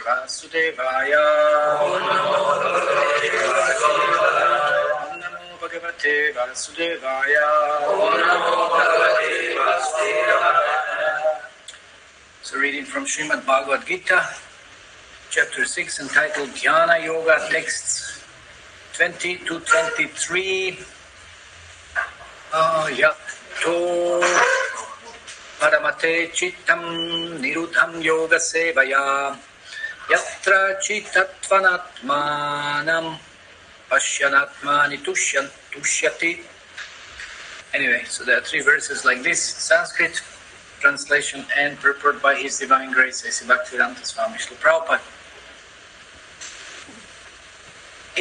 Vasudevaya. Om Namo Bhagavate Vasudevaya. So reading from Srimad Bhagavad Gita, chapter 6, entitled Dhyana Yoga, texts 20 to 23. Yato paramate chittam nirudham yoga sevaya yatra chitatvanatmanam pashyanatmani tushyati. Anyway, so there are three verses like this, Sanskrit translation and purport by His Divine Grace A.C. Bhaktivedanta Swami Srila Prabhupada.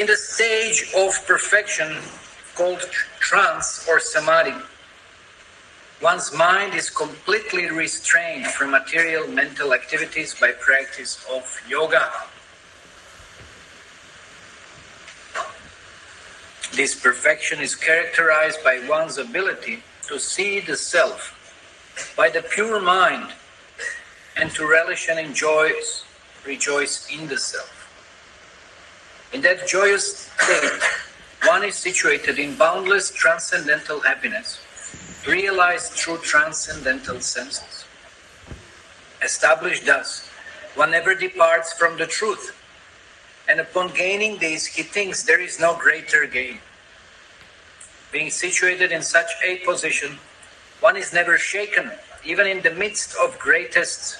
In the stage of perfection called trance or samadhi, one's mind is completely restrained from material mental activities by practice of yoga. This perfection is characterized by one's ability to see the self by the pure mind and to relish and rejoice in the self. In that joyous state, one is situated in boundless transcendental happiness, realized through transcendental senses. Established thus, one never departs from the truth, and upon gaining this, he thinks there is no greater gain. Being situated in such a position, one is never shaken, even in the midst of greatest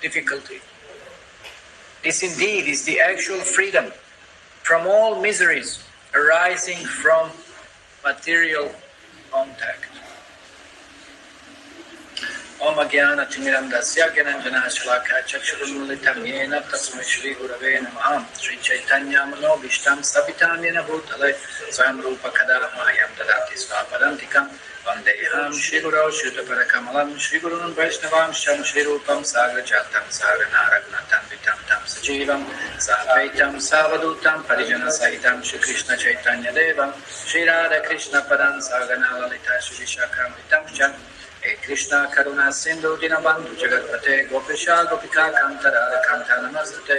difficulty. This indeed is the actual freedom from all miseries arising from material contact. Om Jnana Timirandasya Gyananjana Shalaka Chakshurunlitam Yena Tasmai Shri Gurave Namaha Shri Chaitanya Mano Vishtam Stapitam Yena Bhutale Swayam Rupa Kada Mayam Dadati Svapadantikam Vandeham Shri Guru Shuddha Parakamalam Shri Gurun Vaishnavam Sham Shri Rupam Sagra Chatam Sagana Raghunatam Vitam Tam Sajivam Savaitam Savadutam Parijana Sahitam Shri Krishna Chaitanya Devam Shri Radha Krishna Padan Sagana Lalita Shri Shakram Vitam Cham Hey Krishna Karuna Sindhu Dinabandhu Jagatpate Gopesha Gopika Kanta Radha Kanta Namastate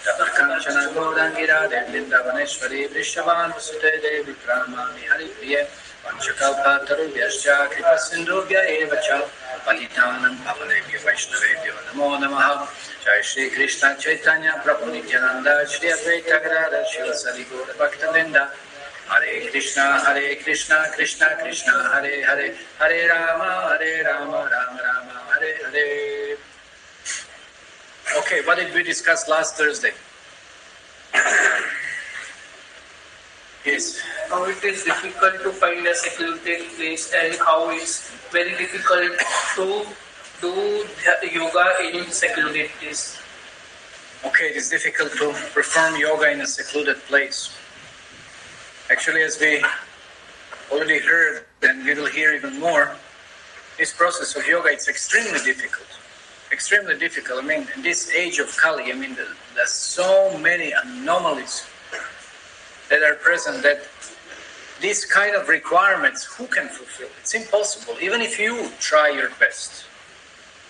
Tapakanchana Godangira Devindavaneshwari Vrishavan Vasute Devi Pramani Hari Priye Vanchakalpa Tarubhyascha Kripa Sindhubhya Evacha Patitanam Pavanebhya Vaishnavebhyo Namo Namaha Jai Shri Krishna Chaitanya Prabhu Nityananda Shri Advaita Gadadhar Shivasari Gaura Bhaktavinda Hare Krishna, Krishna Krishna, Hare Hare, Hare Rama, Rama Rama, Hare Hare. Okay, what did we discuss last Thursday? Yes. How it is difficult to find a secluded place and how it's very difficult to do yoga in secluded place. Okay, it is difficult to perform yoga in a secluded place. Actually, as we already heard, and we will hear even more, this process of yoga, it's extremely difficult. Extremely difficult. I mean, in this age of Kali, there's so many anomalies that are present that these kind of requirements, who can fulfill? It's impossible, even if you try your best.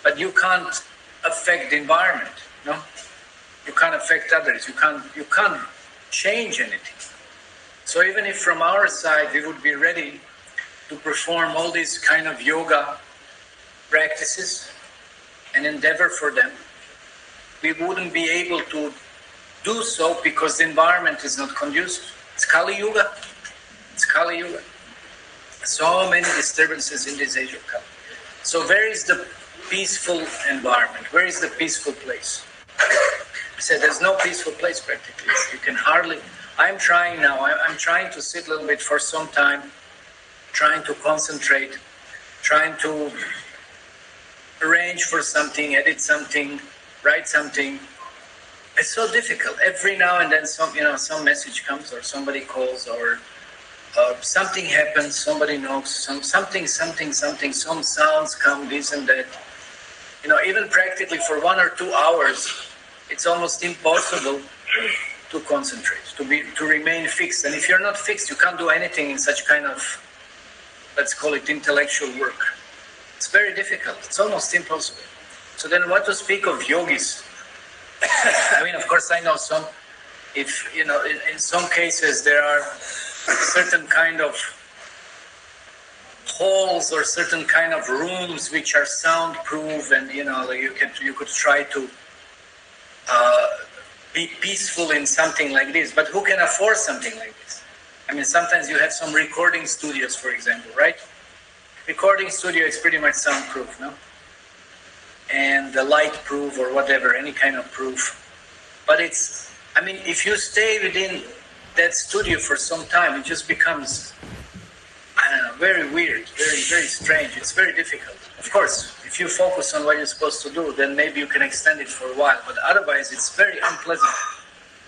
But you can't affect the environment, no? You can't affect others. You can't change anything. So even if from our side we would be ready to perform all these kind of yoga practices and endeavor for them, we wouldn't be able to do so because the environment is not conducive. It's Kali Yuga. It's Kali Yuga. So many disturbances in this age of Kali. So where is the peaceful environment? Where is the peaceful place? I said there's no peaceful place practically. You can hardly... I'm trying now. I'm trying to sit a little bit for some time, trying to concentrate, trying to arrange for something, edit something, write something. It's so difficult. Every now and then some message comes or somebody calls or something happens, somebody knocks, something, some sounds come, this and that. Even practically for 1 or 2 hours, it's almost impossible to concentrate, to remain fixed. And if you're not fixed, you can't do anything in such kind of, let's call it intellectual work. It's very difficult. It's almost impossible. So then what to speak of yogis I mean, of course, I know some. If in some cases there are certain kind of halls or certain kind of rooms which are soundproof, and you could try to be peaceful in something like this. But who can afford something like this? I mean, sometimes you have some recording studios, for example, right? Recording studio is pretty much soundproof, no? And the light proof or whatever, any kind of proof. But if you stay within that studio for some time, it just becomes, I don't know, very weird, very, very strange. It's very difficult. Of course, if you focus on what you're supposed to do, then maybe you can extend it for a while. But otherwise, it's very unpleasant.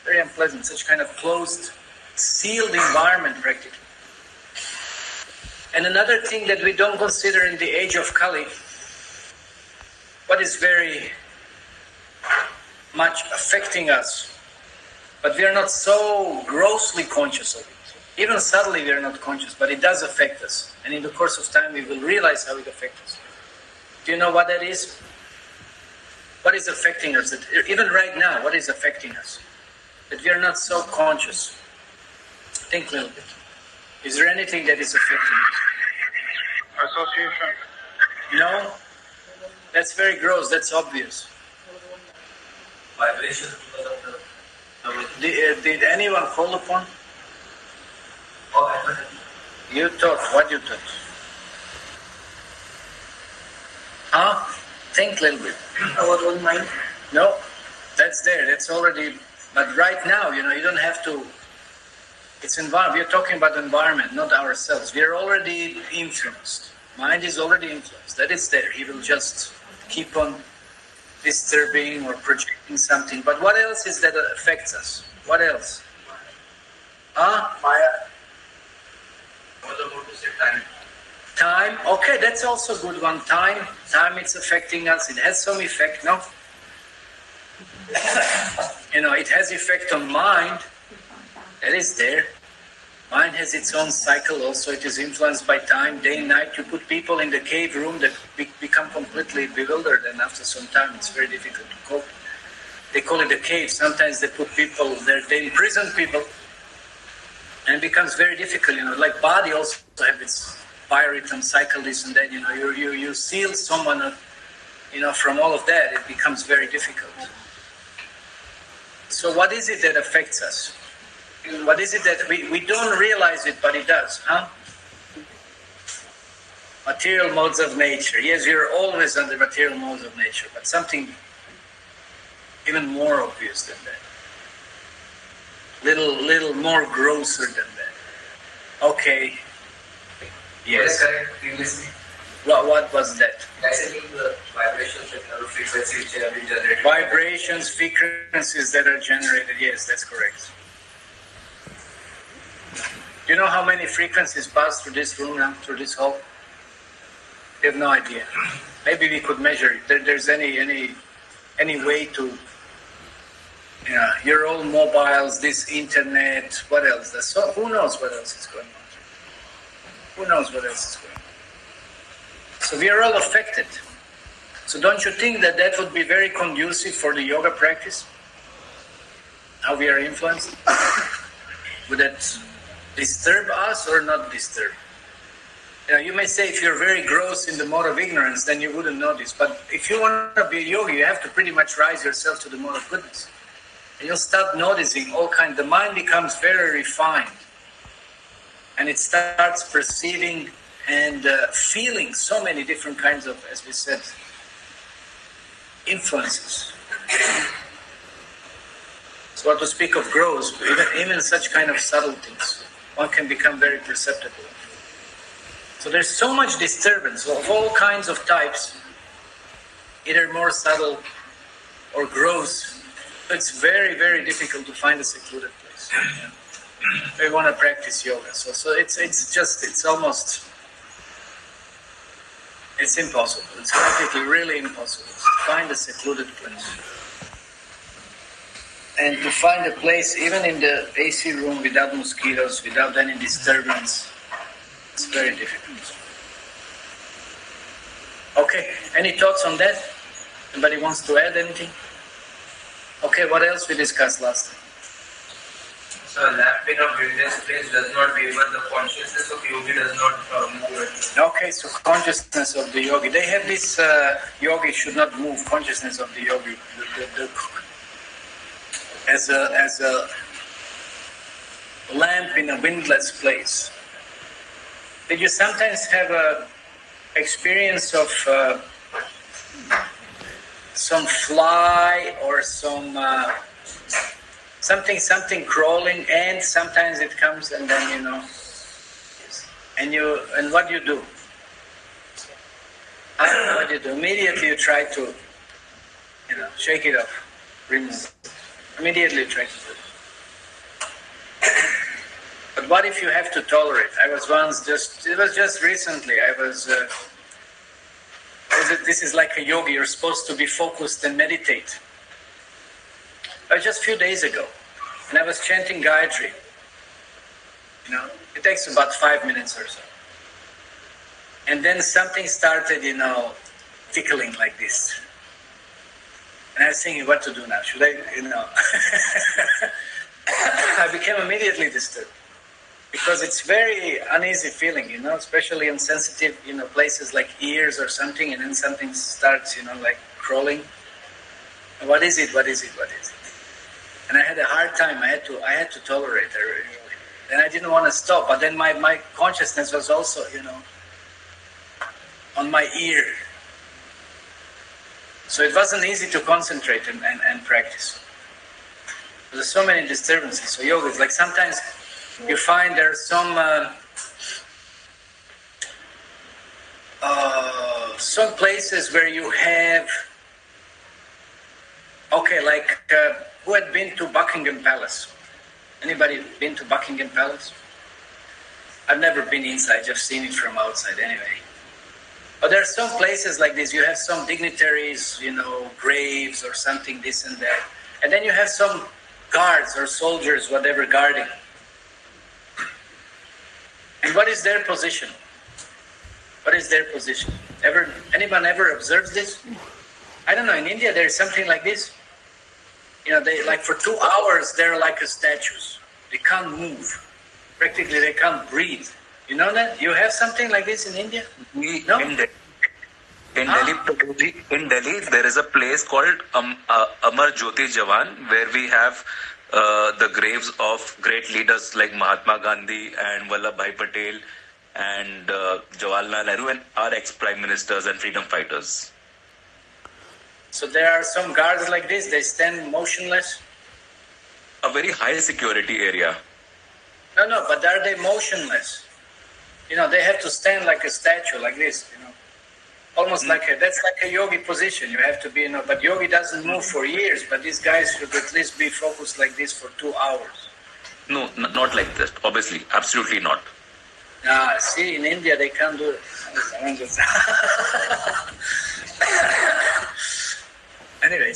Very unpleasant, such kind of closed, sealed environment practically. And another thing that we don't consider in the age of Kali, what is very much affecting us, but we are not so grossly conscious of it. Even subtly we are not conscious, but it does affect us. And in the course of time we will realize how it affects us. Do you know what that is? What is affecting us? Even right now, what is affecting us? That we are not so conscious. Think a little bit. Is there anything that is affecting us? Association. No? That's very gross, that's obvious. Vibration because of the... Did anyone call upon? Oh, I thought You thought, what you thought? Huh? Think a little bit. Our own mind. No, that's there, that's already, but right now, you don't have to, it's environment, we're talking about environment, not ourselves. We are already influenced. Mind is already influenced, that is there. He will just keep on disturbing or projecting something. But what else is that affects us? What else? Huh? Maya. I was about to say time. Time, okay, that's also a good one. Time, it's affecting us. It has some effect, no? It has effect on mind. That is there. Mind has its own cycle also. It is influenced by time, day and night. You put people in the cave room that become completely bewildered, and after some time it's very difficult to cope. They call it a cave. Sometimes they put people there, they imprison people, and it becomes very difficult. Like body also have its biorhythm cycle, this and that. You seal someone, from all of that. It becomes very difficult. So what is it that affects us? What is it that we don't realize it, but it does, huh? Material modes of nature. Yes, you're always under material modes of nature, but something even more obvious than that. Little more grosser than that. Okay. Yes. Correct previously. What was that? I said the vibrations and other frequencies which have been generated. Vibrations, frequencies that are generated. Yes, that's correct. Do you know how many frequencies pass through this room now, through this hall? We have no idea. Maybe we could measure it. There's any way to, your own mobiles, this internet, what else? So who knows what else is going on? Who knows what else is going on? So we are all affected. So don't you think that would be very conducive for the yoga practice? How we are influenced? Would that disturb us or not disturb? You may say if you're very gross in the mode of ignorance, then you wouldn't notice. But if you want to be a yogi, you have to pretty much rise yourself to the mode of goodness. And you'll start noticing all kinds. The mind becomes very refined. And it starts perceiving and feeling so many different kinds of, as we said, influences. So what to speak of gross, even such kind of subtle things, one can become very perceptible. So there's so much disturbance of all kinds of types, either more subtle or gross. It's very, very difficult to find a secluded place. We want to practice yoga. So it's impossible. It's practically really impossible to find a secluded place. And to find a place, even in the AC room, without mosquitoes, without any disturbance, it's very difficult. Okay, any thoughts on that? Anybody wants to add anything? Okay, what else we discussed last time? So a lamp in a windless place does not waver, the consciousness of yogi does not move. Okay, so consciousness of the yogi. They have this, yogi should not move, consciousness of the yogi. As a lamp in a windless place. Did you sometimes have a experience of some fly or some something crawling, and sometimes it comes and then and what do you do? What do you do? Immediately you try to shake it off, remove it. Immediately try to do it. But what if you have to tolerate? I was once it was just recently, this is like a yogi, you're supposed to be focused and meditate. Just a few days ago, and I was chanting Gayatri. It takes about 5 minutes or so. And then something started, tickling like this. And I was thinking, what to do now? Should I, I became immediately disturbed. Because it's very uneasy feeling, especially in sensitive, places like ears or something, and then something starts, like crawling. What is it? What is it? What is it? And I had a hard time. I had to tolerate it. And I didn't want to stop. But then my consciousness was also, on my ear. So it wasn't easy to concentrate and practice. There's so many disturbances. So yoga is like sometimes you find there's some places where you have, who had been to Buckingham Palace? Anybody been to Buckingham Palace? I've never been inside, just seen it from outside anyway. But there are some places like this, you have some dignitaries, graves or something, this and that. And then you have some guards or soldiers, whatever, guarding. And what is their position? What is their position? Anyone ever observes this? I don't know, in India there is something like this. They for 2 hours they're like a statues. They can't move. Practically they can't breathe. You know that? You have something like this in India? No? In Delhi, there is a place called Amar Jyoti Jawan, where we have the graves of great leaders like Mahatma Gandhi and Vallabhbhai Patel and Jawaharlal Nehru and our ex-prime ministers and freedom fighters. So there are some guards like this, they stand motionless? A very high security area. No, but are they motionless? They have to stand like a statue, like this, Almost that's like a yogi position. You have to be, but yogi doesn't move for years, but these guys should at least be focused like this for 2 hours. No, not like that. Obviously, absolutely not. See, in India they can't do it. Anyway,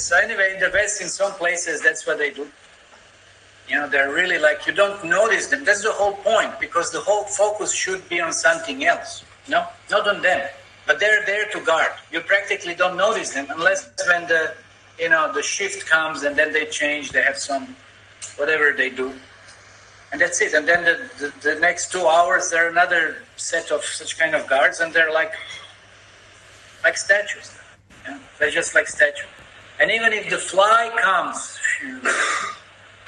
in the West, in some places, that's what they do. They're really you don't notice them. That's the whole point, because the whole focus should be on something else. No, not on them. But they're there to guard. You practically don't notice them unless when the shift comes and then they change, they have some, whatever they do. And that's it. And then the next 2 hours, there are another set of such kind of guards, and they're like statues. They're just like statues. And even if the fly comes,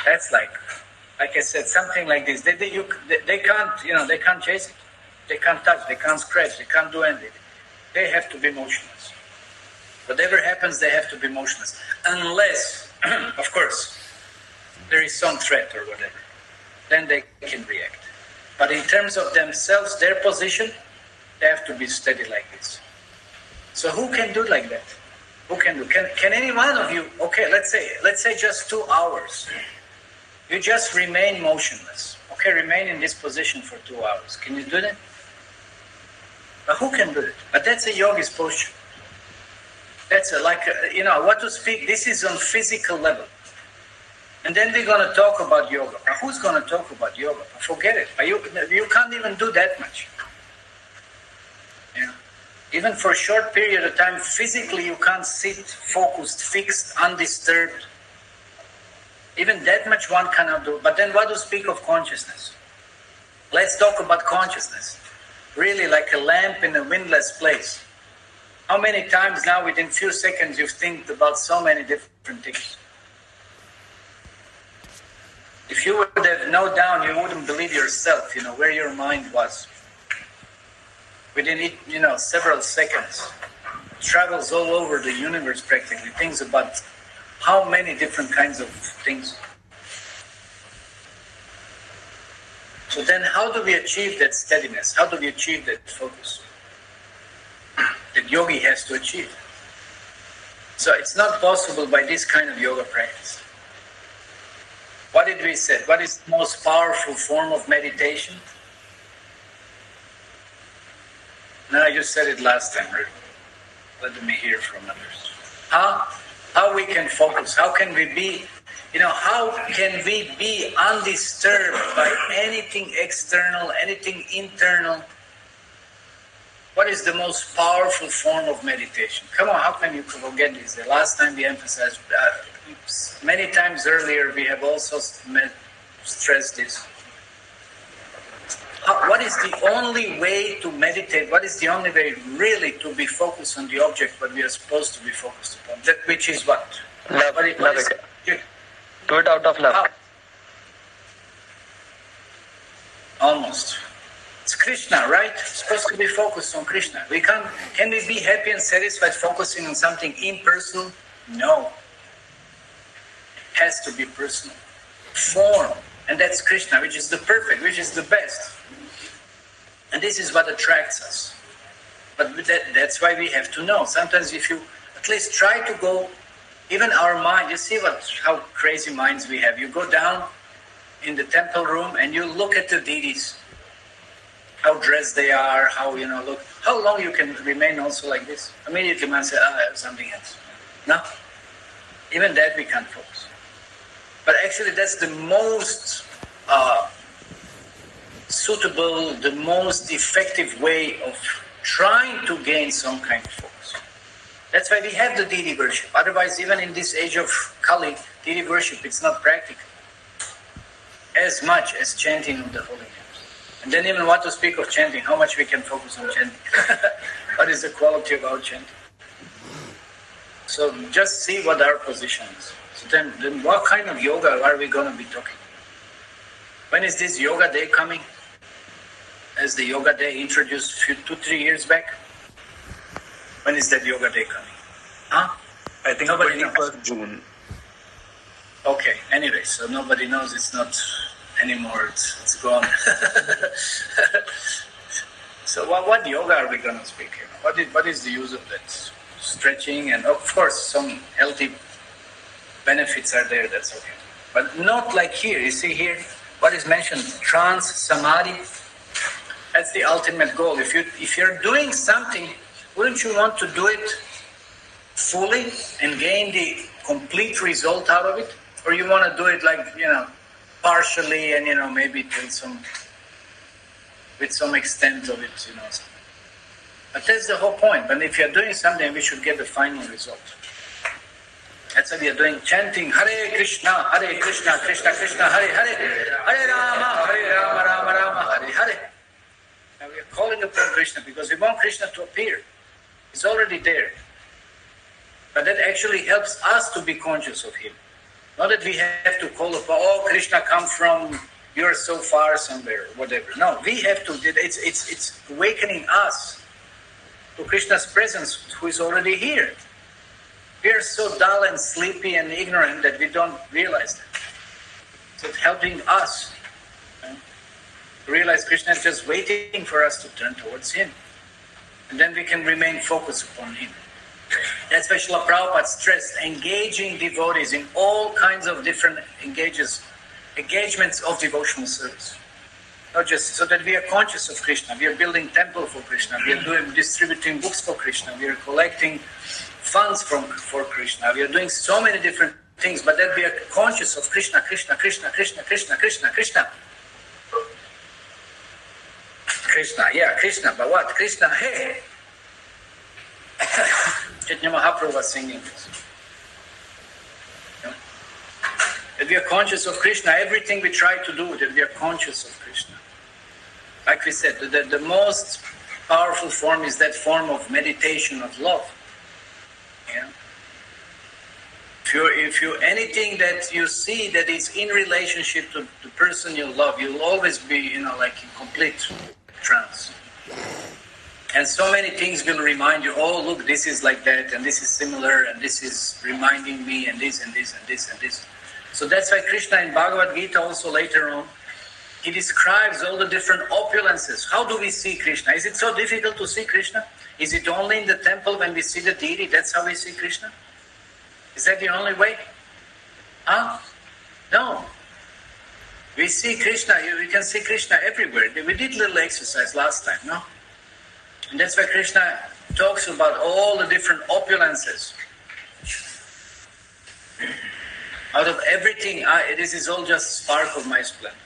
that's like I said, something like this. They can't, they can't chase it. They can't touch, they can't scratch, they can't do anything. They have to be motionless. Whatever happens, they have to be motionless. Unless, of course, there is some threat or whatever. Then they can react. But in terms of themselves, their position, they have to be steady like this. So who can do like that? Who can do? Can any one of you, okay, let's say just 2 hours. You just remain motionless. Okay, remain in this position for 2 hours. Can you do that? But who can do it? But that's a yogi's posture. That's what to speak. This is on physical level. And then we're going to talk about yoga. Now, who's going to talk about yoga? Forget it. You can't even do that much. Even for a short period of time, physically you can't sit focused, fixed, undisturbed. Even that much one cannot do. But then what to speak of consciousness? Let's talk about consciousness. Really like a lamp in a windless place. How many times now within few seconds you think about so many different things? If you would have no down, you wouldn't believe yourself, where your mind was. Within it, several seconds. Travels all over the universe practically. Thinks about how many different kinds of things. So then how do we achieve that steadiness? How do we achieve that focus that yogi has to achieve? So it's not possible by this kind of yoga practice. What did we say? What is the most powerful form of meditation? No, you said it last time. Let me hear from others. How we can focus? How can we be? How can we be undisturbed by anything external, anything internal? What is the most powerful form of meditation? Come on, how can you forget this? The last time we emphasized, many times earlier, we have also stressed this. What is the only way to meditate? What is the only way really to be focused on the object what we are supposed to be focused upon? That which is what? Love. Do it out of love. How? Almost. It's Kṛṣṇa, right? It's supposed to be focused on Kṛṣṇa. Can we be happy and satisfied focusing on something impersonal? No. It has to be personal. Form. And that's Kṛṣṇa, which is the perfect, which is the best. And this is what attracts us. But that's why we have to know. Sometimes if you at least try to go, even our mind, you see how crazy minds we have. You go down in the temple room and you look at the deities, how dressed they are, look, how long you can remain also like this. Immediately man says, I have something else. No, even that we can't focus. But actually that's the most suitable, the most effective way of trying to gain some kind of focus. That's why we have the deity worship. Otherwise, even in this age of Kali, deity worship, it's not practical. As much as chanting of the holy names. And then even what to speak of chanting, how much we can focus on chanting. What is the quality of our chanting? So just see what our position is. So then what kind of yoga are we going to be talking? When is this yoga day coming? As the yoga day introduced 2-3 years back? When is that yoga day coming? Huh? I think Nobody 21st knows. June. Okay, anyway, so nobody knows, it's not anymore, it's gone. So what yoga are we going to speak here? What is the use of that? Stretching, and of course some healthy benefits are there, that's okay. But not like here, you see here, what is mentioned, trance, samadhi, that's the ultimate goal. If you're doing something, wouldn't you want to do it fully and gain the complete result out of it? Or you want to do it like, partially and, maybe with some extent of it, But that's the whole point. But if you're doing something, we should get the final result. That's why we are doing chanting, Hare Kṛṣṇa, Hare Kṛṣṇa, Krishna Krishna, Hare Hare, Hare Rama, Rama Rama, Hare Hare. Now we are calling upon Krishna because we want Krishna to appear. He's already there. But that actually helps us to be conscious of Him. Not that we have to call upon, Krishna come from, you're so far somewhere, whatever. No, we have to, it's awakening us to Krishna's presence, who is already here. We are so dull and sleepy and ignorant that we don't realize that. So it's helping us to realize Krishna is just waiting for us to turn towards Him. And then we can remain focused upon Him. That's why Srila Prabhupada stressed engaging devotees in all kinds of different engagements of devotional service. Not just so that we are conscious of Krishna, we are building temple for Krishna, we are distributing books for Krishna, we are collecting funds for Krishna, we are doing so many different things, but that we are conscious of Krishna, Krishna, Krishna, Krishna, Krishna, Krishna, Krishna. Krishna, yeah, Krishna, but what? Krishna, hey! Chaitanya Mahaprabhu was singing this. That we are conscious of Krishna. Everything we try to do, that we are conscious of Krishna. Like we said, the most powerful form is that form of meditation of love. Yeah. If you anything that you see that is in relationship to the person you love, you'll always be, like in complete trance. And so many things will remind you, oh look, this is like that, and this is similar, and this is reminding me, and this, and this, and this, and this. So that's why Krishna in Bhagavad Gita also later on, he describes all the different opulences. How do we see Krishna? Is it so difficult to see Krishna? Is it only in the temple when we see the deity? That's how we see Krishna? Is that the only way? Huh? No. We see Krishna, we can see Krishna everywhere. We did a little exercise last time, no? And that's why Krishna talks about all the different opulences. Out of everything, this is all just spark of my splendor.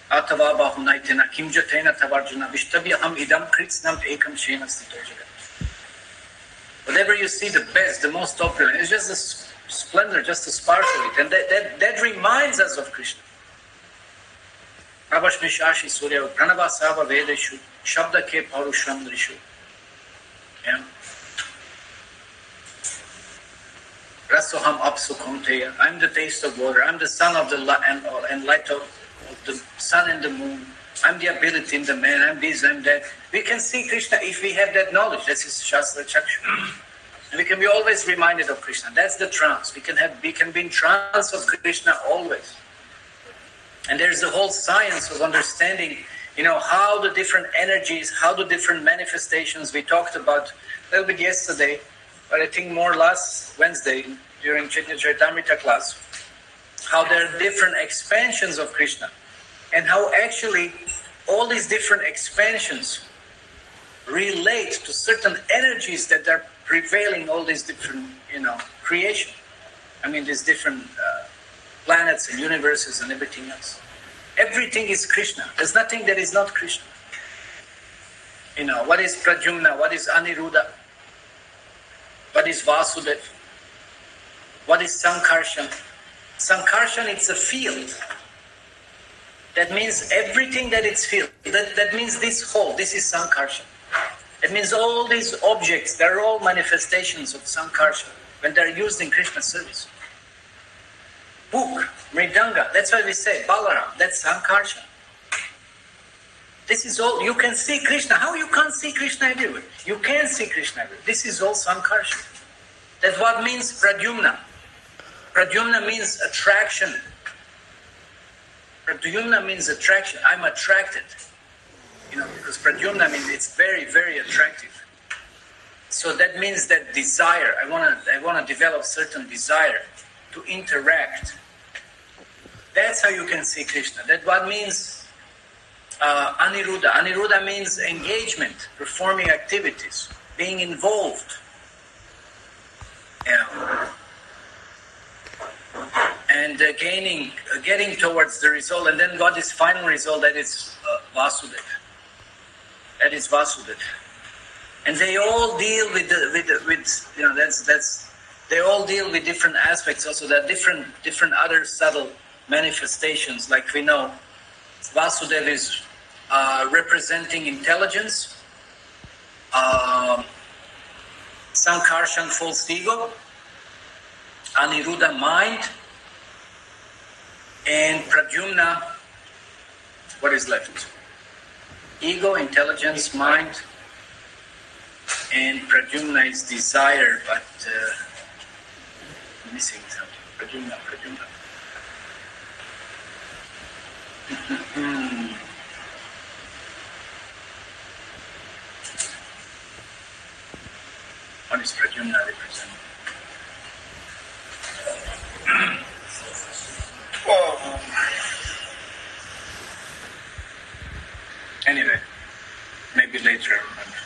Atava bahunaitena kimjatena tavarjuna vishtabhyaham idam Kṛṣṇam ekam shena stito jagat. Whatever you see, the best, the most opulent, it's just a splendor, just a spark of it. And that reminds us of Krishna. Prabhashmishashi surya pranavasava vedeshu shabda ke parusham drishu. Yeah. Rasoham apsukham. I'm the taste of water. I'm the sun of the and light of the sun and the moon. I'm the ability in the man. I'm this, I'm that. We can see Krishna if we have that knowledge. That's his Shastra Chakshu. And we can be always reminded of Krishna. That's the trance. We can be in trance of Krishna always. And there's a whole science of understanding, how the different energies, how the different manifestations we talked about a little bit yesterday, but I think more last Wednesday during Chaitanya Charitamrita class, how there are different expansions of Krishna, and how actually all these different expansions relate to certain energies that are prevailing all these different, creation. I mean, these different planets and universes and everything else. Everything is Krishna. There's nothing that is not Krishna. What is Pradyumna? What is Aniruddha? What is Vasudeva? What is Sankarshan? Sankarshan, it's a field. That means everything that it's field. That means this whole, this is Sankarshan. It means all these objects, they're all manifestations of Sankarshan when they're used in Krishna service. Book, Mridanga, that's why we say Balaram, that's Sankarshan. This is all, you can see Krishna. How you can't see Krishna everywhere? You can see Krishna everywhere. This is all Sankarshan. That's what means Pradyumna. Pradyumna means attraction. Pradyumna means attraction. I'm attracted. Because Pradyumna means it's very, very attractive. So that means that desire. I want to develop certain desire to interact. That's how you can see Krishna. That's what means Aniruddha. Aniruddha means engagement, performing activities, being involved. And getting towards the result, and then got this final result, that is Vasudeva. That is Vasudeva. And they all deal with they all deal with different aspects. Also, there are different other subtle manifestations. Like we know, Vasudeva is representing intelligence. Sankarshan, false ego. Aniruddha, mind. And Pradyumna, what is left? Ego, intelligence, mind. And Pradyumna is desire, but missing something. Pradyumna. What is Pradyumna representing? Anyway, maybe later I remember.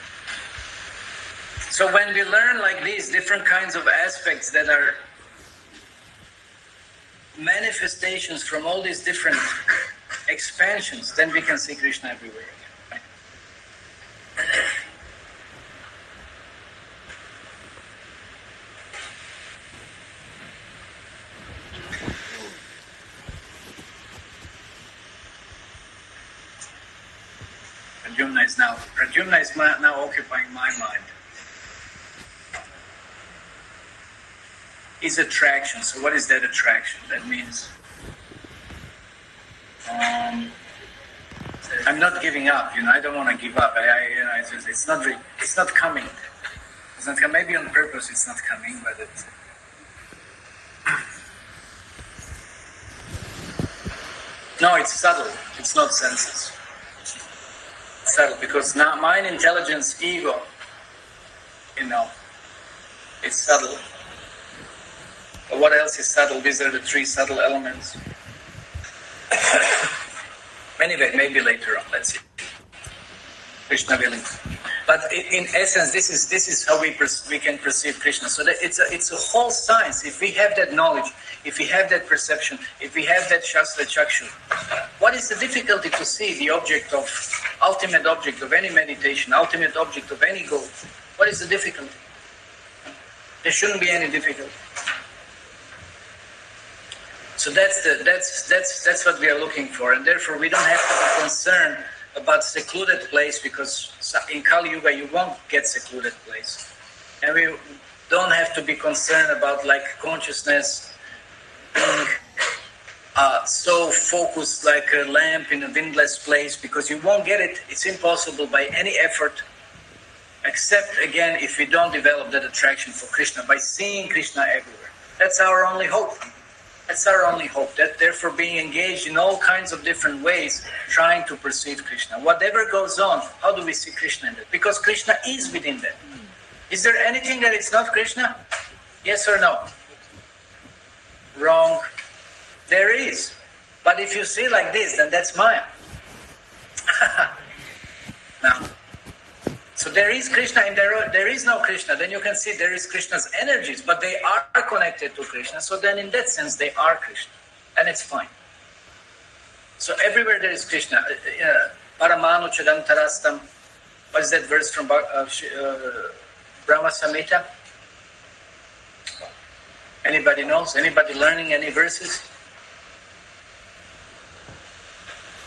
So when we learn like these different kinds of aspects that are manifestations from all these different expansions, then we can see Krishna everywhere again. Right? is now occupying my mind. Is attraction. So what is that attraction? That means I'm not giving up. I don't want to give up. It's not coming. It's not coming. Maybe on purpose it's not coming, but it's. No, it's subtle. It's not senses. It's subtle because now mind, intelligence, ego. It's subtle. But what else is subtle? These are the three subtle elements. Anyway, maybe later on. Let's see. Krishna willing. But in essence, this is how we can perceive Krishna. So that it's a whole science. If we have that knowledge, if we have that perception, if we have that Shastra Chakshu, what is the difficulty to see the ultimate object of any meditation, ultimate object of any goal? What is the difficulty? There shouldn't be any difficulty. So that's what we are looking for, and therefore we don't have to be concerned about secluded place, because in Kali Yuga you won't get secluded place, and we don't have to be concerned about consciousness being so focused like a lamp in a windless place, because you won't get it. It's impossible by any effort, except again if we don't develop that attraction for Krishna by seeing Krishna everywhere. That's our only hope. That's our only hope. That therefore being engaged in all kinds of different ways, trying to perceive Krishna. Whatever goes on, how do we see Krishna in that? Because Krishna is within that. Is there anything that is not Krishna? Yes or no? Wrong. There is. But if you see like this, then that's Maya. Now, so there is Krishna and there is no Krishna. Then you can see there is Krishna's energies, but they are connected to Krishna. So then in that sense, they are Krishna. And it's fine. So everywhere there is Krishna. Paramanu Chadantarastam. What is that verse from Brahma Samhita? Anybody knows? Anybody learning any verses?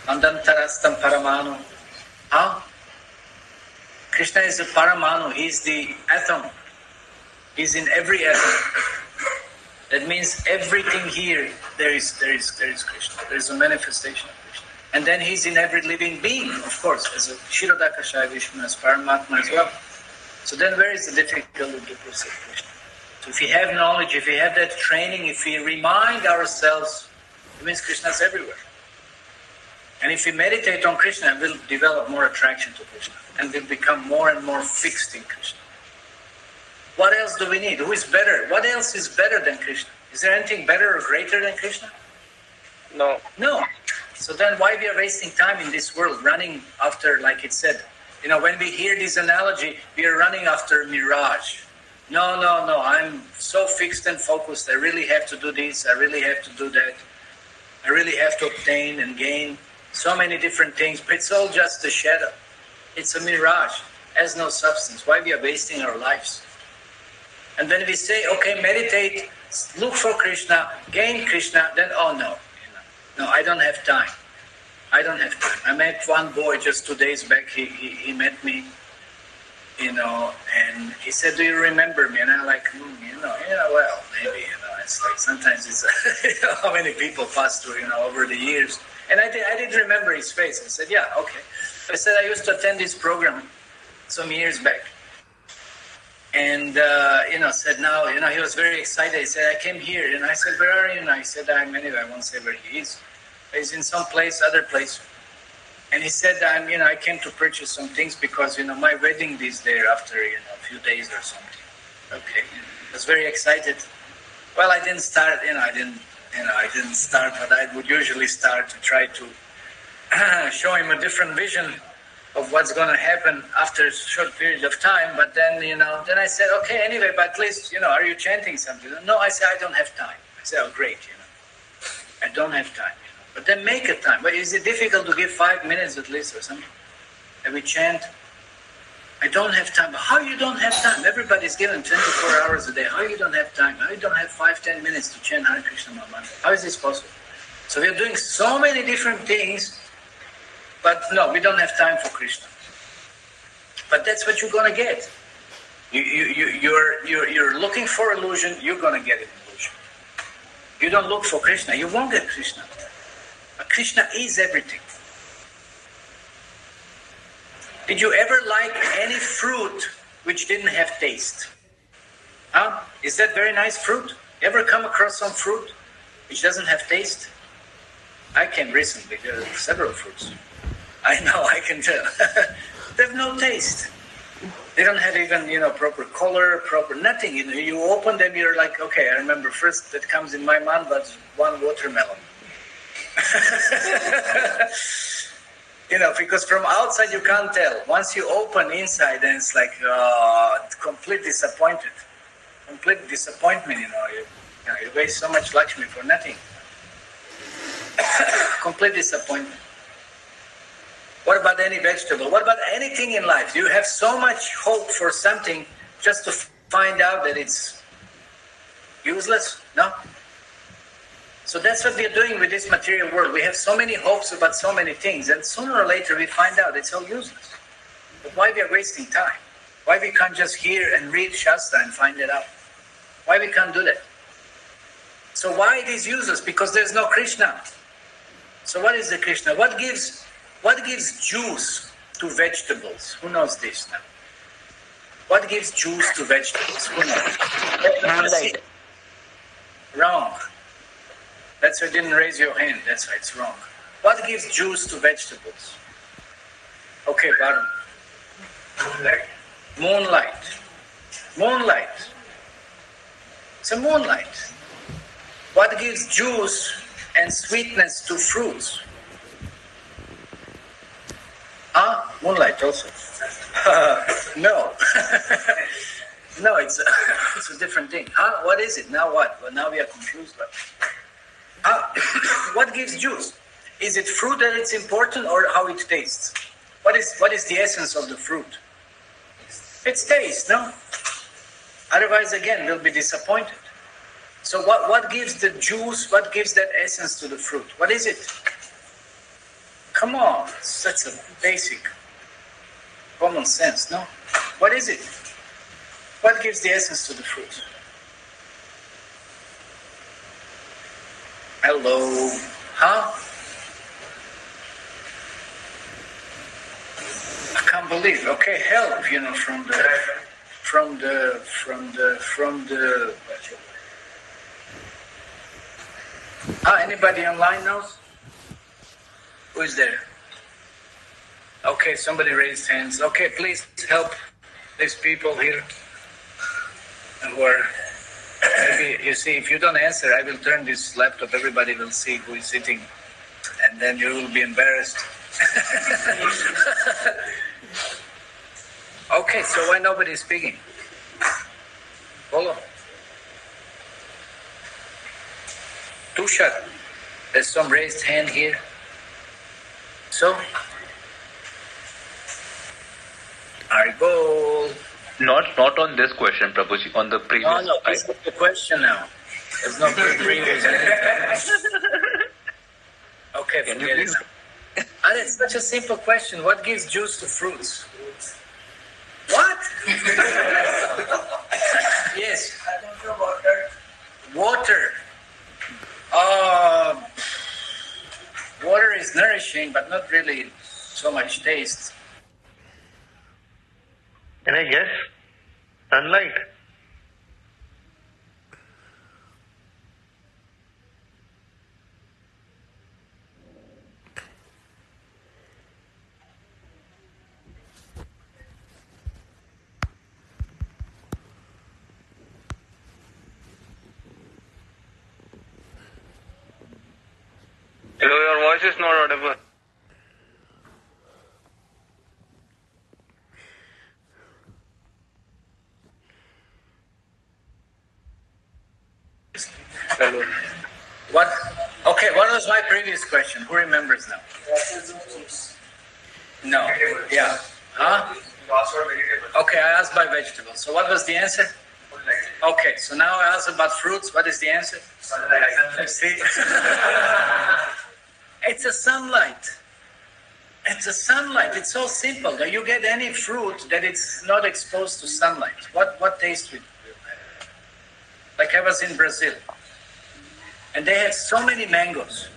Andantarastam Paramanu. Huh? Krishna is the Paramanu, he's the atom. He's in every atom. That means everything here, there is Krishna. There is a manifestation of Krishna. And then he's in every living being, of course, as a Kshirodakashaya Vishnu, as Paramatma as well. So then where is the difficulty to perceive Krishna? So if we have knowledge, if we have that training, if we remind ourselves, it means Krishna is everywhere. And if we meditate on Krishna, we'll develop more attraction to Krishna. And we'll become more and more fixed in Krishna. What else do we need? Who is better? What else is better than Krishna? Is there anything better or greater than Krishna? No. No. So then why we are wasting time in this world, running after, like it said, when we hear this analogy, we are running after a mirage. No, I'm so fixed and focused. I really have to do this. I really have to do that. I really have to obtain and gain so many different things, but it's all just a shadow. It's a mirage, has no substance. Why we are wasting our lives? And when we say, okay, meditate, look for Krishna, gain Krishna, then no, I don't have time. I don't have time. I met one boy just 2 days back. He met me, and he said, "Do you remember me?" And I'm like, well, maybe, it's like sometimes it's how many people pass through, over the years. And I did remember his face. I said, yeah, okay. I said, I used to attend this program some years back. And, said now, he was very excited. He said, I came here. And I said, where are you? And I said, anyway, I won't say where he is. He's in some place, other place. And he said, I came to purchase some things because, my wedding is there after, a few days or something. Okay. I was very excited. Well, I didn't start, I didn't start what I would usually start, to try to show him a different vision of what's going to happen after a short period of time. But then, then I said, okay, anyway, but at least, are you chanting something? No, I said, I don't have time. I said, oh, great, I don't have time. But then make a time. But is it difficult to give 5 minutes at least or something? And we chant. I don't have time. How you don't have time? Everybody's given 24 hours a day. How you don't have time? How you don't have 5-10 minutes to chant Hare Krishna Mahamantra? How is this possible? So we are doing so many different things, but no, we don't have time for Krishna. But that's what you're gonna get. You're looking for illusion, you're gonna get an illusion. You don't look for Krishna, you won't get Krishna. But Krishna is everything. Did you ever like any fruit which didn't have taste? Huh? Is that very nice fruit? You ever come across some fruit which doesn't have taste? I came recently, there are several fruits. I know, I can tell. They have no taste. They don't have even, proper color, proper nothing. You open them, you're like, okay, I remember first that comes in my mind was one watermelon. Because from outside you can't tell. Once you open inside, then it's like complete disappointed. Complete disappointment, you waste so much Lakshmi for nothing. Complete disappointment. What about any vegetable? What about anything in life? You have so much hope for something just to find out that it's useless? No? So that's what we are doing with this material world. We have so many hopes about so many things, and sooner or later we find out it's all useless. But why we are wasting time? Why we can't just hear and read Shastra and find it out? Why we can't do that? So why it is useless? Because there's no Krishna. So what is the Krishna? What gives juice to vegetables? Who knows this now? What gives juice to vegetables? Who knows? Moonlight. Wrong. That's why you didn't raise your hand. That's why it's wrong. What gives juice to vegetables? Okay, Varun. Moonlight. Moonlight. It's a moonlight. What gives juice and sweetness to fruits? Moonlight also. No. No, it's a different thing. What is it? Now what? Well, now we are confused. What gives juice? Is it fruit that it's important, or how it tastes? What is the essence of the fruit? It's taste, no? Otherwise, again, we'll be disappointed. So what gives the juice, what gives that essence to the fruit? What is it? Come on, that's a basic common sense, no? What is it? What gives the essence to the fruit? Hello? I can't believe. Okay, help, from the anybody online knows? Who is there? Okay, somebody raised hands. Okay, please help these people here who are, maybe, you see, if you don't answer, I will turn this laptop, everybody will see who is sitting, and then you will be embarrassed. Okay, so why nobody is speaking? Follow. Tushar, there's some raised hand here. So, Haribol. Not on this question, Prabhuji, on the previous. No, this is the question now. There's no previous. Okay, forget it. It's such a simple question. What gives juice to fruits? What? Yes. I don't know about that. Water. Water is nourishing, but not really so much taste. Can I guess? Sunlight. Hello, your voice is not audible. What? Okay, what was my previous question? Who remembers now? No. Yeah. Huh? You asked for vegetable. Okay, I asked by vegetables. So what was the answer? Okay, so now I asked about fruits. What is the answer? Sunlight. See? It's a sunlight. It's a sunlight. It's so simple. That you get any fruit that it's not exposed to sunlight. What taste will you have? Like I was in Brazil, and they have so many mangoes,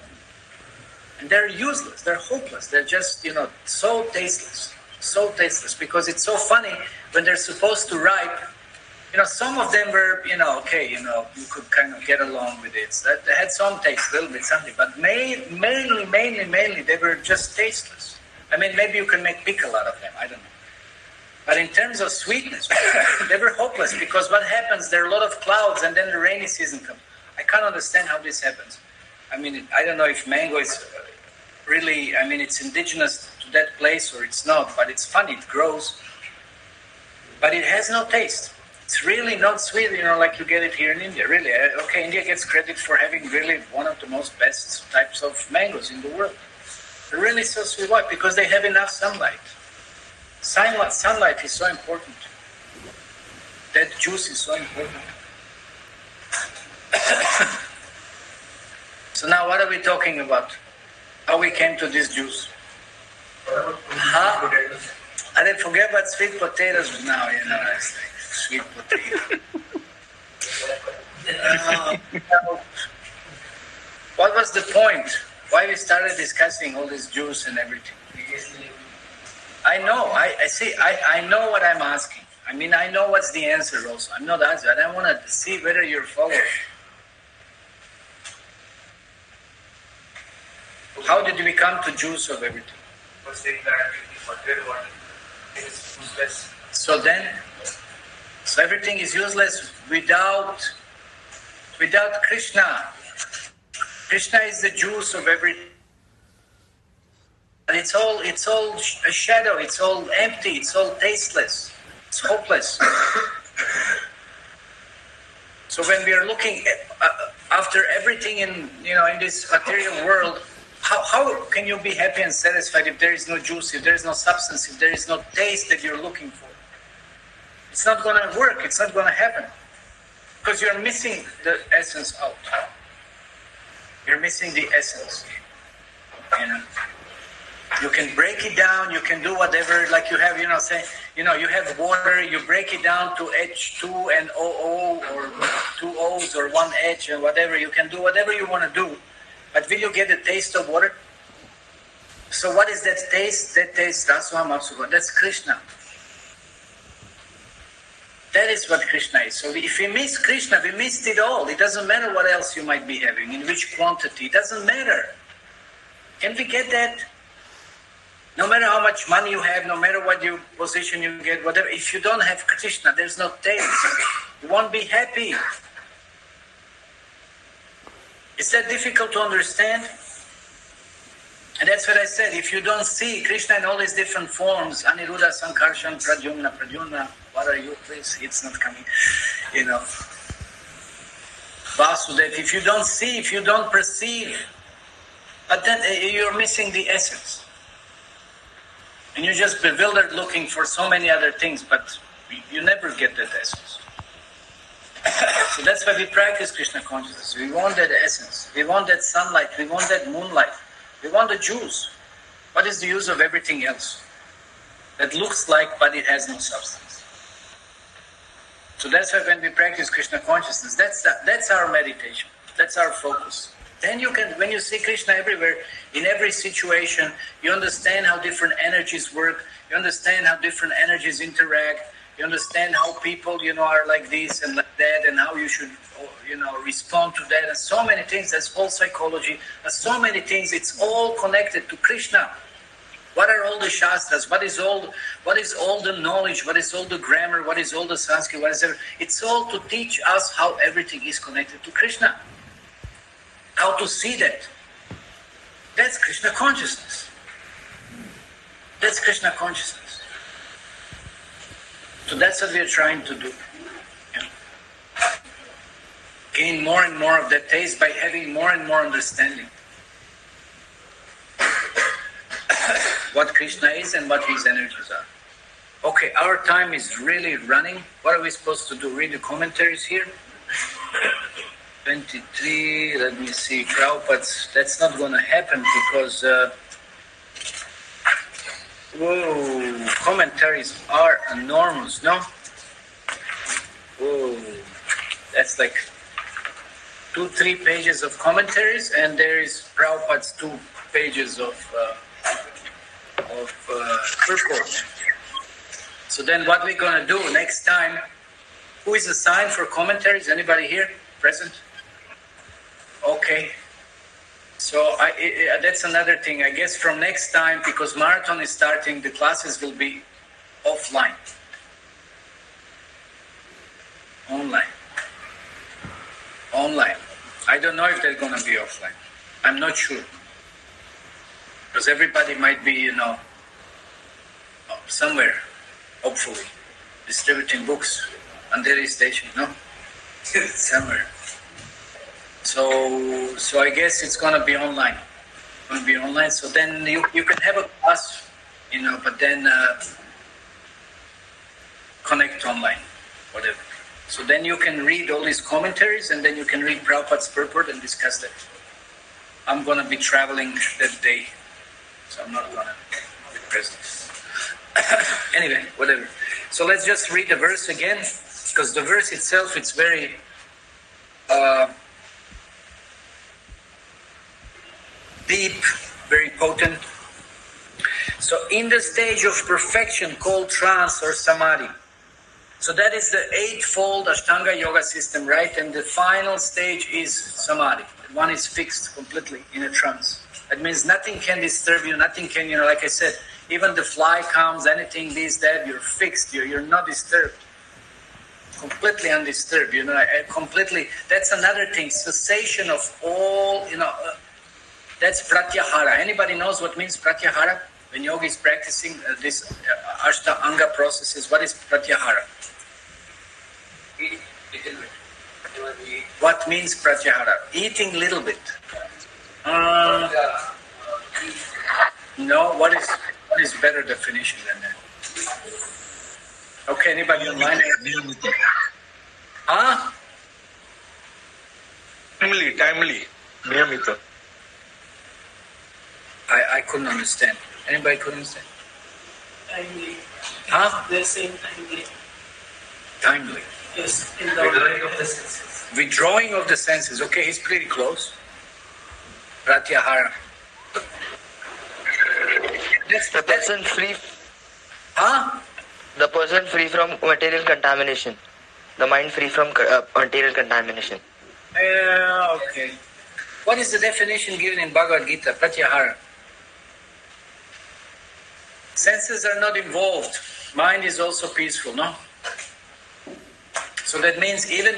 and they're useless. They're hopeless. They're just so tasteless because it's so funny when they're supposed to ripe. Some of them were, okay, you could kind of get along with it. So they had some taste, a little bit something, but mainly, they were just tasteless. I mean, maybe you can make pickle out of them, I don't know. But in terms of sweetness, they were hopeless because what happens, there are a lot of clouds and then the rainy season comes. I can't understand how this happens. I mean, I don't know if mango is really, it's indigenous to that place or it's not, but it's funny, it grows. But it has no taste. It's really not sweet, like you get it here in India, really. Okay, India gets credit for having really one of the most best types of mangoes in the world. They're really so sweet. Why? Because they have enough sunlight. Sunlight is so important. That juice is so important. So now what are we talking about? How we came to this juice? I didn't forget about sweet potatoes now, it's like sweet potato. What was the point? Why we started discussing all this juice and everything? I know, I know what I'm asking. I know what's the answer also. I'm not asking. I want to see whether you're following. How did we come to juice of everything? So everything is useless without Kṛṣṇa. Kṛṣṇa is the juice of everything. And it's all a shadow. It's all empty. It's all tasteless. It's hopeless. So when we are looking after everything in this material world, how can you be happy and satisfied if there is no juice, if there is no substance, if there is no taste that you're looking for? It's not going to work. It's not going to happen. Because you're missing the essence out. You're missing the essence. You can break it down. You can do whatever, like you have, you have water. You break it down to H2 and OO or 2 O's or 1 H and whatever. You can do whatever you want to do. But will you get the taste of water? So what is that taste? That taste, Rasva Matsuga. That's Kṛṣṇa. That is what Kṛṣṇa is. So if we miss Kṛṣṇa, we missed it all. It doesn't matter what else you might be having, in which quantity. It doesn't matter. Can we get that? No matter how much money you have, no matter what your position you get, whatever, if you don't have Kṛṣṇa, there's no taste. You won't be happy. Is that difficult to understand? And that's what I said. If you don't see Kṛṣṇa in all his different forms, Aniruddha, Sankarshan, Pradyumna, what are you, please? It's not coming. Vasudev, if you don't see, if you don't perceive, but then you're missing the essence. And you're just bewildered looking for so many other things, but you never get that essence. So that's why we practice Kṛṣṇa consciousness. We want that essence. We want that sunlight. We want that moonlight. We want the juice. What is the use of everything else? That looks like, but it has no substance. So that's why when we practice Kṛṣṇa consciousness, that's our meditation. That's our focus. Then you can, when you see Kṛṣṇa everywhere, in every situation, you understand how different energies work. You understand how different energies interact. You understand how people, are like this and like that, and how you should, respond to that, and so many things. That's all psychology. There's so many things. It's all connected to Kṛṣṇa. What are all the shastras? What is all the knowledge? What is all the grammar? What is all the Sanskrit? What is everything? It's all to teach us how everything is connected to Kṛṣṇa. How to see that. That's Kṛṣṇa consciousness. That's Kṛṣṇa consciousness. So that's what we are trying to do. Gain more and more of that taste by having more and more understanding. What Kṛṣṇa is and what his energies are. Okay, our time is really running. What are we supposed to do? Read the commentaries here? 23, let me see, Prabhupada, that's not going to happen because Whoa, commentaries are enormous, no? Whoa, that's like 2-3 pages of commentaries, and there is Prabhupada's 2 pages of purport. So then what we're going to do next time, who is assigned for commentaries? Anybody here present? Okay. So that's another thing. I guess from next time, because marathon is starting, the classes will be offline. Online. I don't know if they're going to be offline. I'm not sure. Because everybody might be, somewhere, hopefully, distributing books on their station, no? Somewhere. So I guess it's going to be online. So then you can have a class, but then connect online, whatever. So then you can read all these commentaries, and then you can read Prabhupada's purport and discuss that. I'm going to be traveling that day, so I'm not going to be present. Anyway, whatever. So let's just read the verse again, because the verse itself, it's very deep, very potent. So in the stage of perfection called trance or samadhi, so that is the 8-fold Ashtanga yoga system, right? And the final stage is samadhi. One is fixed completely in a trance. That means nothing can disturb you, nothing can, like I said, even the fly comes, anything, this, that, you're fixed, you're not disturbed. Completely undisturbed, completely. That's another thing, cessation of all, that's pratyahara. Anybody knows what means pratyahara? When yogi is practicing this Ashtanga processes, what is pratyahara? What means pratyahara? Eating little bit. No, what is better definition than that? Okay, anybody online? Huh? Timely. Niyamita. I couldn't understand. Anybody couldn't understand? Timely. Huh? They're saying timely. Timely. Yes, in the Withdrawing of the senses. Withdrawing of the senses. Okay, he's pretty close. Pratyahara. The person free. Huh? The person free from material contamination. The mind free from material contamination. Okay. What is the definition given in Bhagavad Gita? Pratyahara. Senses are not involved. Mind is also peaceful, no? So that means even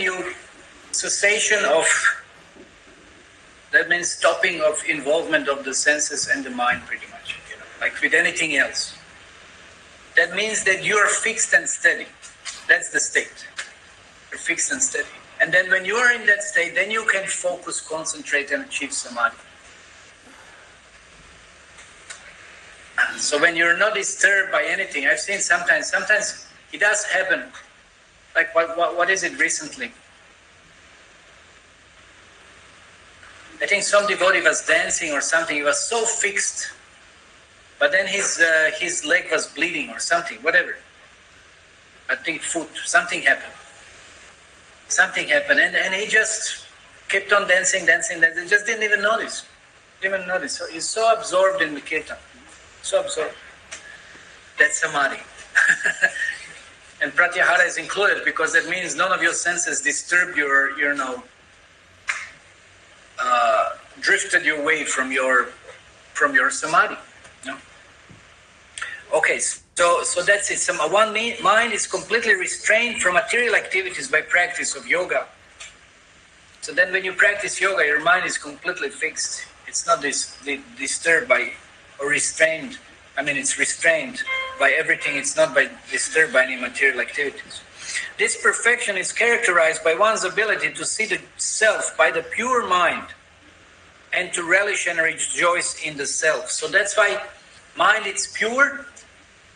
cessation of, that means stopping of involvement of the senses and the mind pretty much, like with anything else. That means that you are fixed and steady. That's the state. You're fixed and steady. And then when you are in that state, then you can focus, concentrate, and achieve samadhi. So when you're not disturbed by anything, I've seen sometimes it does happen. Like what is it recently? I think some devotee was dancing or something. He was so fixed, but then his leg was bleeding or something, whatever. I think foot, something happened. And he just kept on dancing. He just didn't even notice. So he's so absorbed in the kirtan. So absorbed. That's samadhi. And pratyahara is included because that means none of your senses disturb your drifted you away from your samadhi. No? Okay, so that's it. One mind is completely restrained from material activities by practice of yoga. So then when you practice yoga, your mind is completely fixed. It's not disturbed by or restrained. It's restrained by everything. It's not disturbed by any material activities. This perfection is characterized by one's ability to see the self by the pure mind and to relish and rejoice in the self. So that's why mind, it's pure.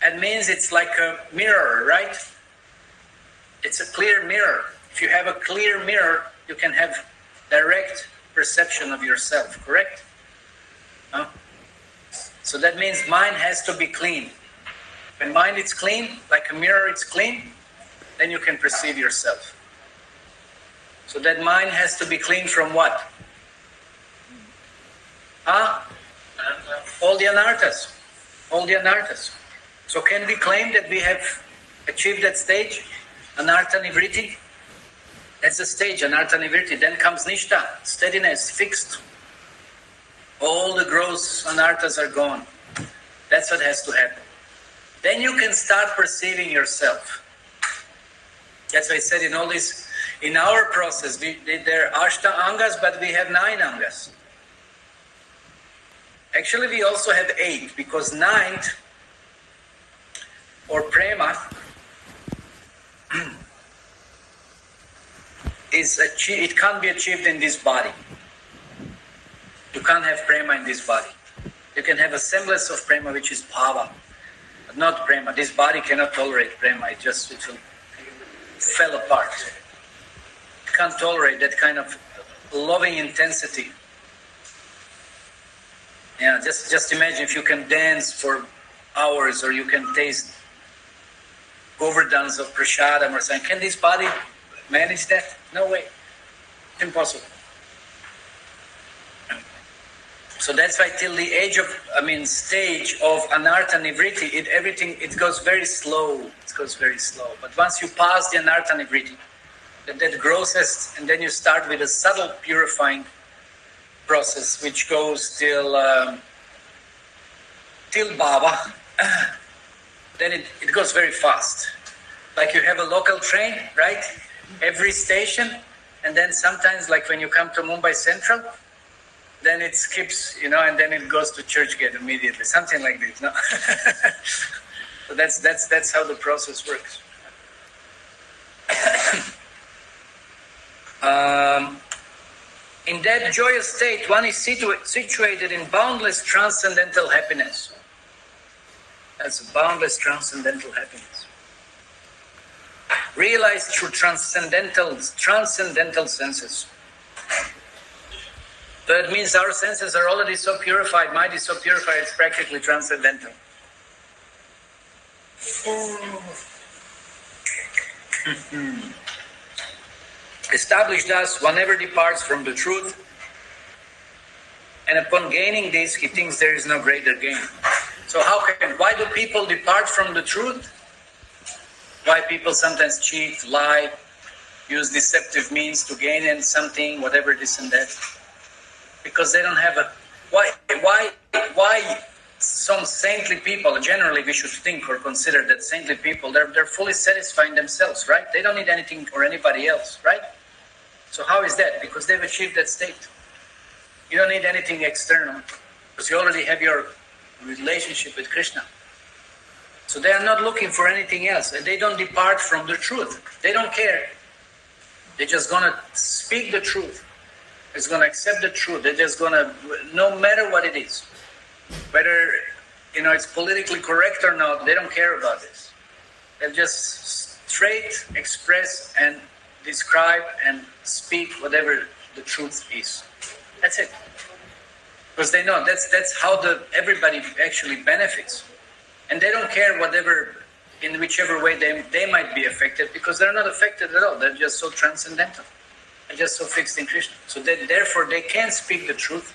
It means it's like a mirror, right? It's a clear mirror. If you have a clear mirror, you can have direct perception of yourself, correct? Huh? So that means mind has to be clean. When mind is clean, like a mirror it's clean, then you can perceive yourself. So that mind has to be clean from what? All the anarthas. All the anarthas. So can we claim that we have achieved that stage? Anartha nivritti? That's the stage, anartha nivritti. Then comes nishta, steadiness, fixed. All the gross anarthas are gone. That's what has to happen. Then you can start perceiving yourself. That's why I said in all this, in our process, there are ashta angas, but we have 9 angas. Actually, we also have 8, because 9th, or prema, it can't be achieved in this body. You can't have prema in this body. You can have a semblance of prema, which is bhava, but not prema. This body cannot tolerate prema. It will fell apart. It can't tolerate that kind of loving intensity. Yeah, just imagine if you can dance for hours, or you can taste govardhans of prasadam or something. Can this body manage that? No way. Impossible. So that's why till the stage of anartha nivritti, it goes very slow. It goes very slow. But once you pass the anartha nivritti, that grossest, and then you start with a subtle purifying process, which goes till bhava, then it goes very fast. Like you have a local train, right? Every station, and then sometimes, like when you come to Mumbai Central, then it skips, and then it goes to Churchgate immediately, something like this. No? So that's how the process works. In that joyous state, one is situated in boundless transcendental happiness. That's a boundless transcendental happiness. Realized through transcendental senses. So it means our senses are already so purified, mind is so purified, it's practically transcendental. Established thus, one never departs from the truth, and upon gaining this, he thinks there is no greater gain. So why do people depart from the truth? Why people sometimes cheat, lie, use deceptive means to gain in something, whatever this and that? Because they don't have why some saintly people, generally we should think or consider that saintly people, they're fully satisfying themselves, right? They don't need anything or anybody else, right? So how is that? Because they've achieved that state. You don't need anything external, because you already have your relationship with Kṛṣṇa. So they are not looking for anything else, and they don't depart from the truth. They don't care. They're just going to speak the truth. It's going to accept the truth. They're just going to, no matter what it is, whether it's politically correct or not, they don't care about this. They'll just straight express and describe and speak whatever the truth is. That's it. Because they know that's how everybody actually benefits. And they don't care in whichever way they might be affected, because they're not affected at all. They're just so transcendental. They're just so fixed in Kṛṣṇa. So therefore they can speak the truth,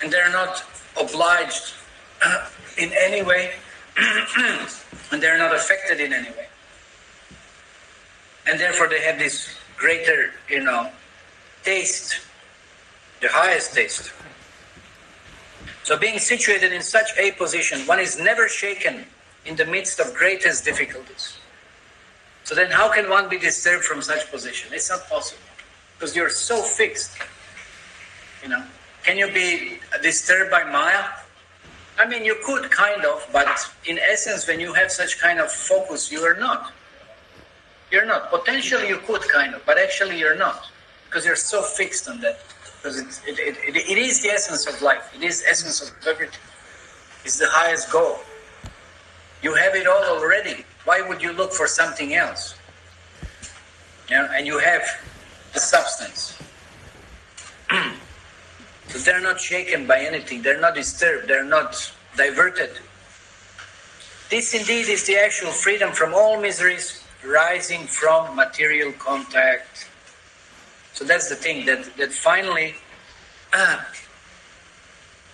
and they're not obliged in any way, and they're not affected in any way. And therefore they have this greater, taste, the highest taste. So being situated in such a position, one is never shaken in the midst of greatest difficulties. So then how can one be disturbed from such position? It's not possible, because you're so fixed. Can you be disturbed by Maya? I mean, you could kind of, but in essence, when you have such kind of focus, you are not. You're not. Potentially you could kind of, but actually you're not, because you're so fixed on that. Because it is the essence of life. It is the essence of everything. It's the highest goal. You have it all already. Why would you look for something else? And you have the substance. So they're not shaken by anything. They're not disturbed. They're not diverted. This indeed is the actual freedom from all miseries rising from material contact. So that's the thing, that finally,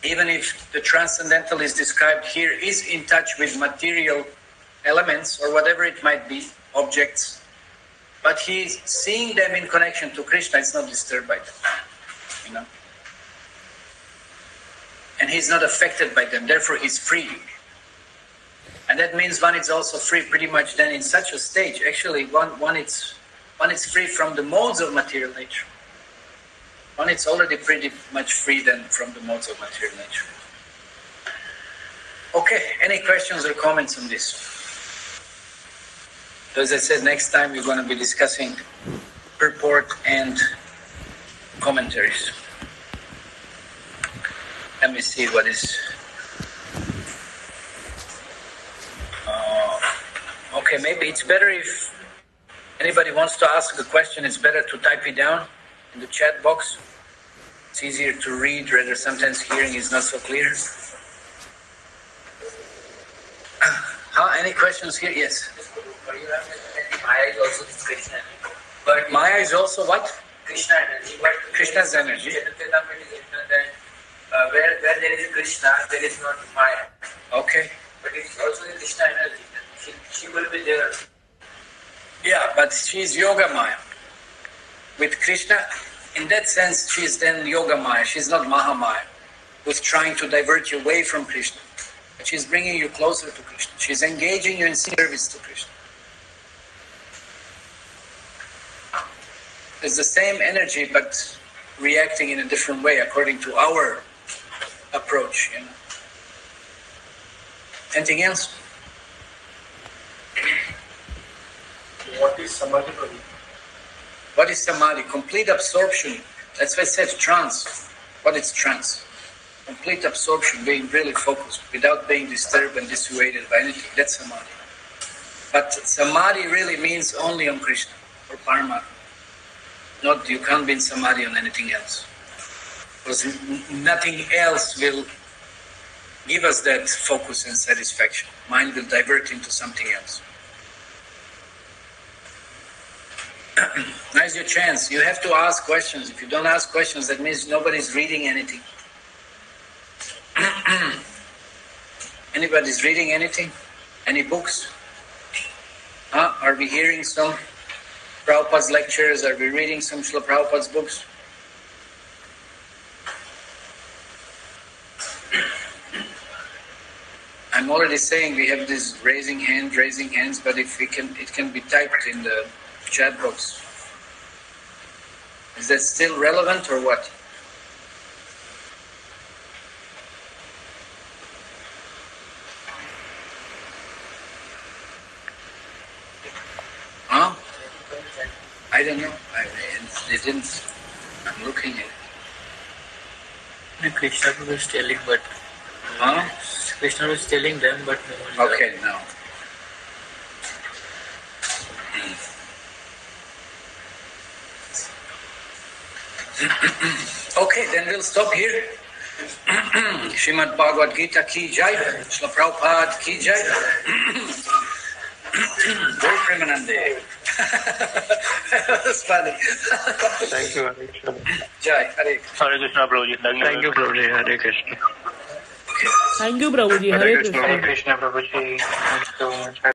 even if the transcendental is described here is in touch with material elements or whatever it might be, objects, but he's seeing them in connection to Krishna, it's not disturbed by them, And he's not affected by them, therefore he's free. And that means one is also free pretty much then in such a stage. Actually, one is free from the modes of material nature. One is already pretty much free then from the modes of material nature. Okay, any questions or comments on this? So as I said, next time we're going to be discussing purport and commentaries. Let me see what is... okay, maybe it's better if anybody wants to ask a question, it's better to type it down in the chat box. It's easier to read, rather sometimes hearing is not so clear. Any questions here? Yes. Maya is also Krishna. But Maya is also what? Krishna energy. But Krishna's energy. Where there is a Krishna, there is not Maya. Okay. But it's also the Krishna energy. She will be there. Yeah, but she's Yoga Maya. With Krishna, in that sense, she's then Yoga Maya. She's not Maha Maya, who's trying to divert you away from Krishna. But she's bringing you closer to Krishna. She's engaging you in service to Krishna. It's the same energy, but reacting in a different way according to our approach. Anything else? What is Samadhi, Prabhuji? What is Samadhi? Complete absorption. That's why I said trance. What is trance? Complete absorption, being really focused, without being disturbed and dissuaded by anything. That's Samadhi. But Samadhi really means only on Krishna or Paramatma. Not, you can't be in Samadhi on anything else. Because nothing else will give us that focus and satisfaction. Mind will divert into something else. Now's your chance. You have to ask questions. If you don't ask questions, that means nobody's reading anything. Anybody's reading anything? Any books? Are we hearing some Prabhupada's lectures? Are we reading some Srila Prabhupada's books? I'm already saying we have this raising hands, but if we can, it can be typed in the chat box. Is that still relevant or what? I don't know. They didn't. I'm looking at it. Krishna was telling, but Krishna was telling them, but no one. Okay, no. Okay, then we'll stop here. Srimad Bhagavad Gita ki jai, Srila Prabhupada ki jai. Go Premanande. That's funny. Thank you, Hare Krishna. Jai, Hare. Hare Krishna, Prabhuji. Thank you, Prabhuji. Hare Krishna. Thank you, Prabhuji. Hare Hare Krishna. Krishna. Hare Krishna, Prabhuji. Thank you so much.